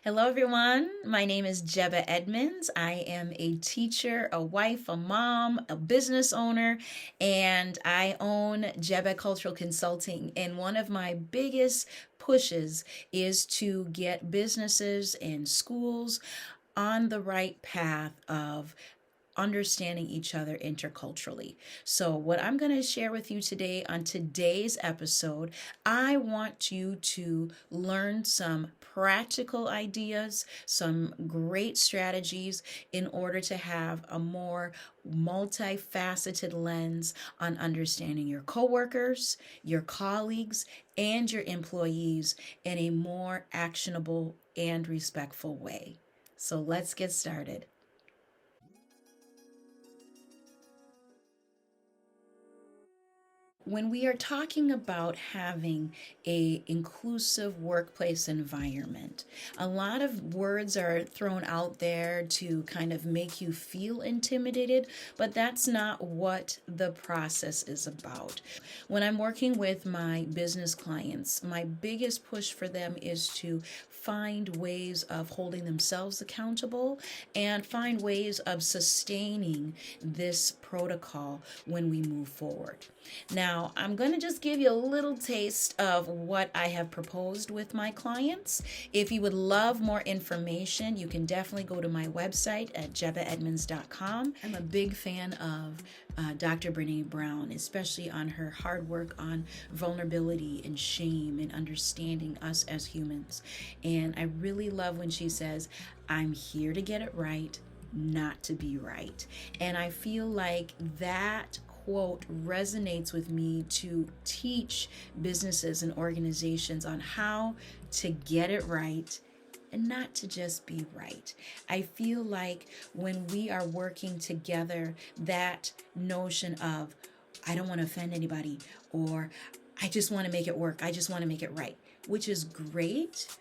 Hello, everyone. My name is Jebeh Edmonds. I am a teacher, a wife, a mom, a business owner, and I own Jebeh Cultural Consulting. And one of my biggest pushes is to get businesses and schools on the right path of understanding each other interculturally. So, what I'm going to share with you today on today's episode, I want you to learn some practical ideas, some great strategies in order to have a more multifaceted lens on understanding your coworkers, your colleagues, and your employees in a more actionable and respectful way. So, let's get started. When we are talking about having a inclusive workplace environment, a lot of words are thrown out there to kind of make you feel intimidated, but that's not what the process is about. When I'm working with my business clients, my biggest push for them is to find ways of holding themselves accountable and find ways of sustaining this protocol when we move forward. Now, I'm going to just give you a little taste of what I have proposed with my clients. If you would love more information, you can definitely go to my website at jebehedmonds.com. I'm a big fan of Dr. Brene Brown, especially on her hard work on vulnerability and shame and understanding us as humans. And I really love when she says, I'm here to get it right, not to be right. And I feel like that quote resonates with me to teach businesses and organizations on how to get it right and not to just be right. I feel like when we are working together, that notion of, I don't want to offend anybody, or I just want to make it work, I just want to make it right, which is great.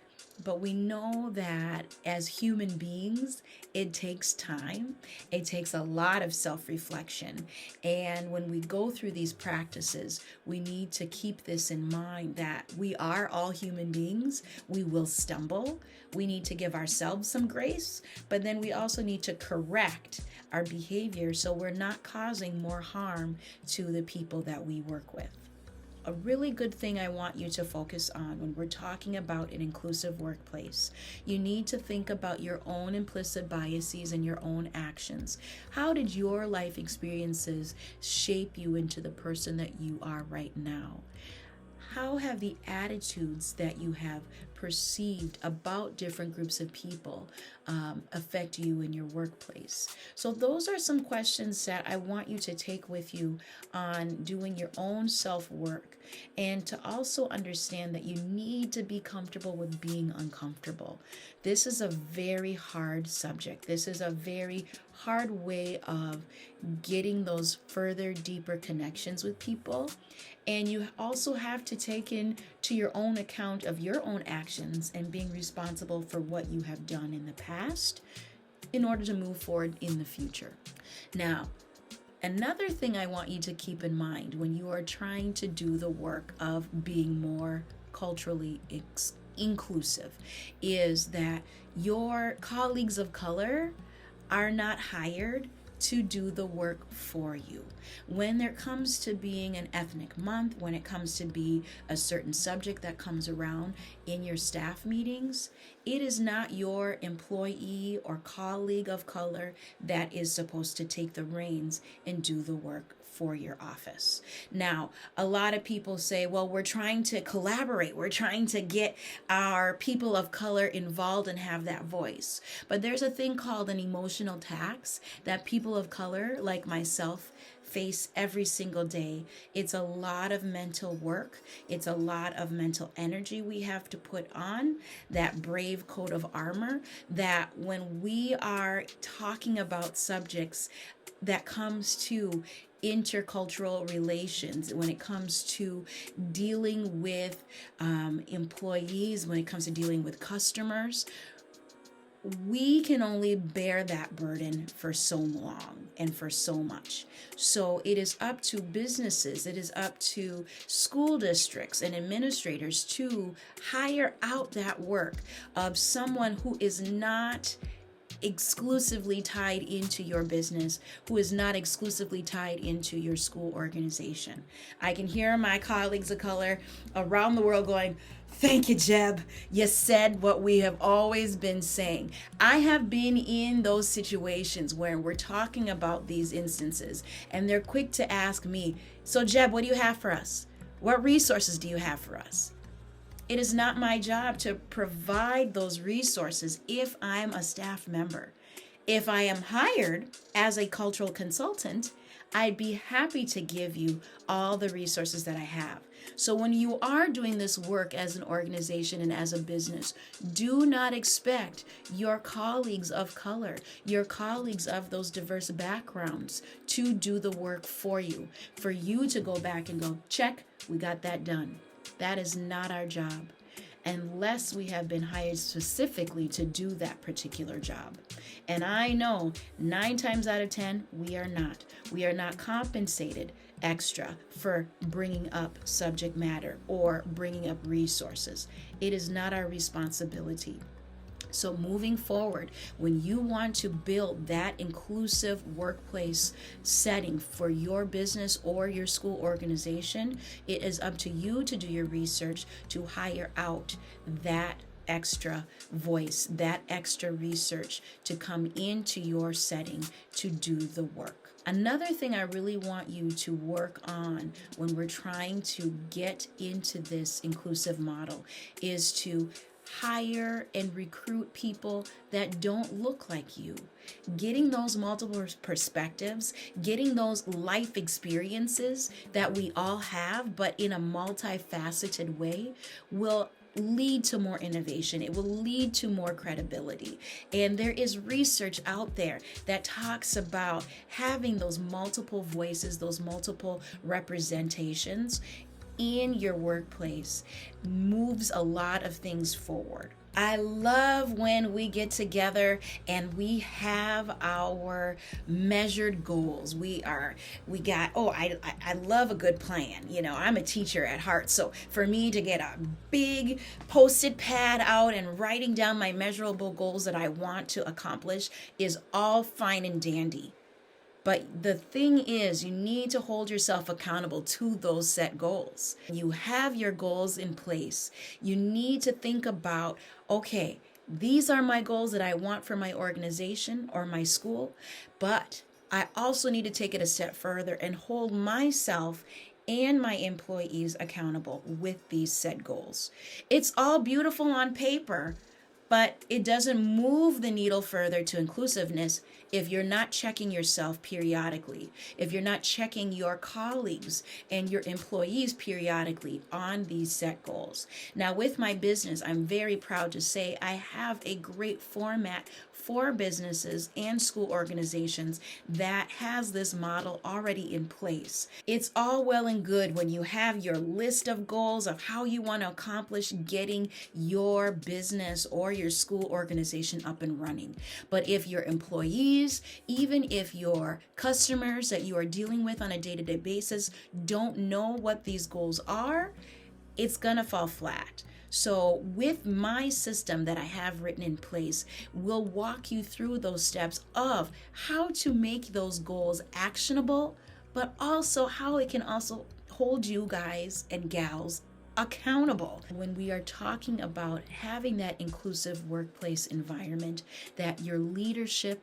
But we know that as human beings, it takes time. It takes a lot of self reflection. And when we go through these practices, we need to keep this in mind that we are all human beings. We will stumble. We need to give ourselves some grace, but then we also need to correct our behavior so we're not causing more harm to the people that we work with. A really good thing I want you to focus on when we're talking about an inclusive workplace. You need to think about your own implicit biases and your own actions. How did your life experiences shape you into the person that you are right now? How have the attitudes that you have perceived about different groups of people affect you in your workplace? So those are some questions that I want you to take with you on doing your own self-work, and to also understand that you need to be comfortable with being uncomfortable. This is a very hard subject. This is a very hard way of getting those further, deeper connections with people. And you also have to take into your own account of your own actions and being responsible for what you have done in the past in order to move forward in the future. Now, another thing I want you to keep in mind when you are trying to do the work of being more culturally inclusive is that your colleagues of color are not hired to do the work for you. When it comes to being an ethnic month, when it comes to be a certain subject that comes around in your staff meetings, it is not your employee or colleague of color that is supposed to take the reins and do the work for your office. Now, a lot of people say, well, we're trying to collaborate. We're trying to get our people of color involved and have that voice. But there's a thing called an emotional tax that people of color, like myself, face every single day. It's a lot of mental work. It's a lot of mental energy we have to put on that brave coat of armor, that when we are talking about subjects that comes to intercultural relations, when it comes to dealing with employees, when it comes to dealing with customers, we can only bear that burden for so long and for so much. So it is up to businesses, it is up to school districts and administrators to hire out that work of someone who is not exclusively tied into your business, who is not exclusively tied into your school organization. I can hear my colleagues of color around the world going, "Thank you, Jeb. You said what we have always been saying." I have been in those situations where we're talking about these instances and they're quick to ask me, "So, Jeb, what do you have for us? What resources do you have for us?" It is not my job to provide those resources if I'm a staff member. If I am hired as a cultural consultant, I'd be happy to give you all the resources that I have. So when you are doing this work as an organization and as a business, do not expect your colleagues of color, your colleagues of those diverse backgrounds to do the work for you to go back and go, "Check, we got that done." That is not our job, unless we have been hired specifically to do that particular job. And I know 9 times out of 10, we are not. We are not compensated extra for bringing up subject matter or bringing up resources. It is not our responsibility. So moving forward, when you want to build that inclusive workplace setting for your business or your school organization, it is up to you to do your research to hire out that extra voice, that extra research to come into your setting to do the work. Another thing I really want you to work on when we're trying to get into this inclusive model is to hire and recruit people that don't look like you. Getting those multiple perspectives, getting those life experiences that we all have, but in a multifaceted way, will lead to more innovation. It will lead to more credibility. And there is research out there that talks about having those multiple voices, those multiple representations in your workplace moves a lot of things forward. I love when we get together and we have our measured goals. I love a good plan. You know, I'm a teacher at heart. So for me to get a big post-it pad out and writing down my measurable goals that I want to accomplish is all fine and dandy. But the thing is, you need to hold yourself accountable to those set goals. You have your goals in place. You need to think about, okay, these are my goals that I want for my organization or my school, but I also need to take it a step further and hold myself and my employees accountable with these set goals. It's all beautiful on paper, but it doesn't move the needle further to inclusiveness if you're not checking yourself periodically, if you're not checking your colleagues and your employees periodically on these set goals. Now, with my business, I'm very proud to say I have a great format for businesses and school organizations that has this model already in place. It's all well and good when you have your list of goals of how you want to accomplish getting your business or your school organization up and running. But if your employees, even if your customers that you are dealing with on a day-to-day basis don't know what these goals are, it's gonna fall flat. So with my system that I have written in place, we'll walk you through those steps of how to make those goals actionable, but also how it can also hold you guys and gals accountable. When we are talking about having that inclusive workplace environment, that your leadership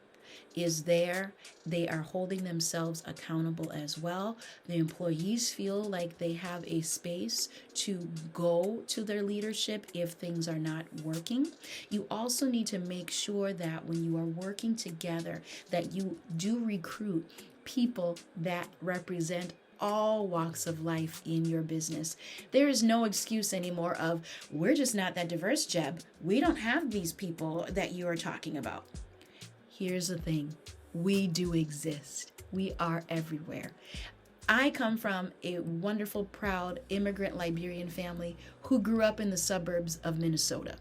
is there, they are holding themselves accountable as well. The employees feel like they have a space to go to their leadership if things are not working. You also need to make sure that when you are working together, that you do recruit people that represent all walks of life in your business. There is no excuse anymore of, we're just not that diverse, Jeb. We don't have these people that you are talking about. Here's the thing. We do exist. We are everywhere. I come from a wonderful, proud immigrant Liberian family who grew up in the suburbs of Minnesota.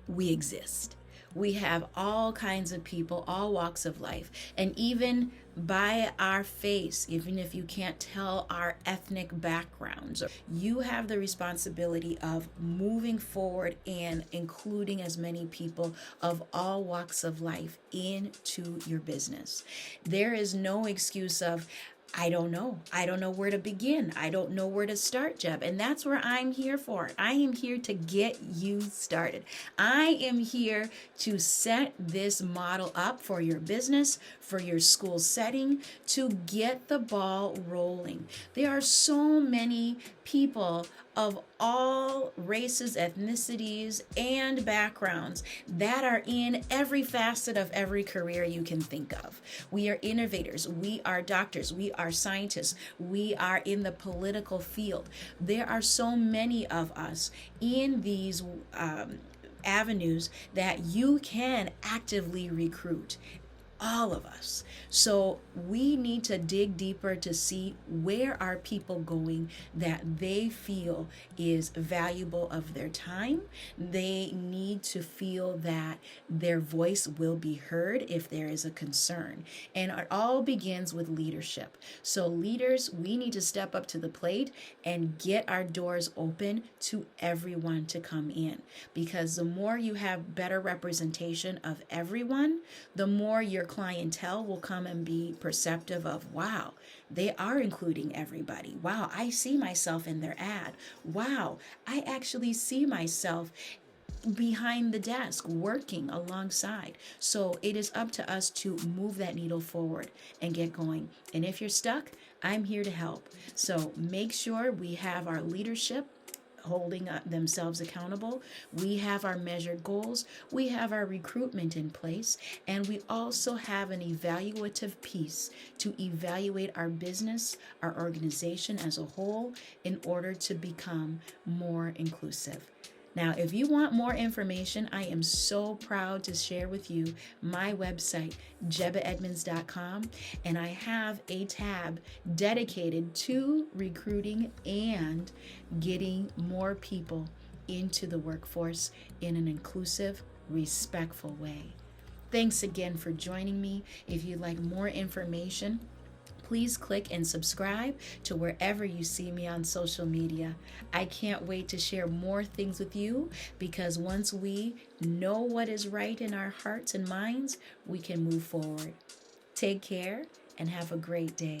We exist. We have all kinds of people, all walks of life. And even by our face, even if you can't tell our ethnic backgrounds, you have the responsibility of moving forward and including as many people of all walks of life into your business. There is no excuse of, I don't know. I don't know where to begin. I don't know where to start, Jeb. And that's where I'm here for. I am here to get you started. I am here to set this model up for your business, for your school setting, to get the ball rolling. There are so many people of all races, ethnicities, and backgrounds that are in every facet of every career you can think of. We are innovators, we are doctors, we are scientists, we are in the political field. There are so many of us in these avenues that you can actively recruit, all of us. So we need to dig deeper to see where are people going that they feel is valuable of their time. They need to feel that their voice will be heard if there is a concern. And it all begins with leadership. So leaders, we need to step up to the plate and get our doors open to everyone to come in. Because the more you have better representation of everyone, the more your clientele will come and be perceptive of, wow, they are including everybody. Wow, I see myself in their ad. Wow, I actually see myself behind the desk working alongside. So it is up to us to move that needle forward and get going. And if you're stuck, I'm here to help. So make sure we have our leadership holding themselves accountable. We have our measured goals. We have our recruitment in place. And we also have an evaluative piece to evaluate our business, our organization as a whole, in order to become more inclusive. Now, if you want more information, I am so proud to share with you my website, jebehedmonds.com, and I have a tab dedicated to recruiting and getting more people into the workforce in an inclusive, respectful way. Thanks again for joining me. If you'd like more information, please click and subscribe to wherever you see me on social media. I can't wait to share more things with you, because once we know what is right in our hearts and minds, we can move forward. Take care and have a great day.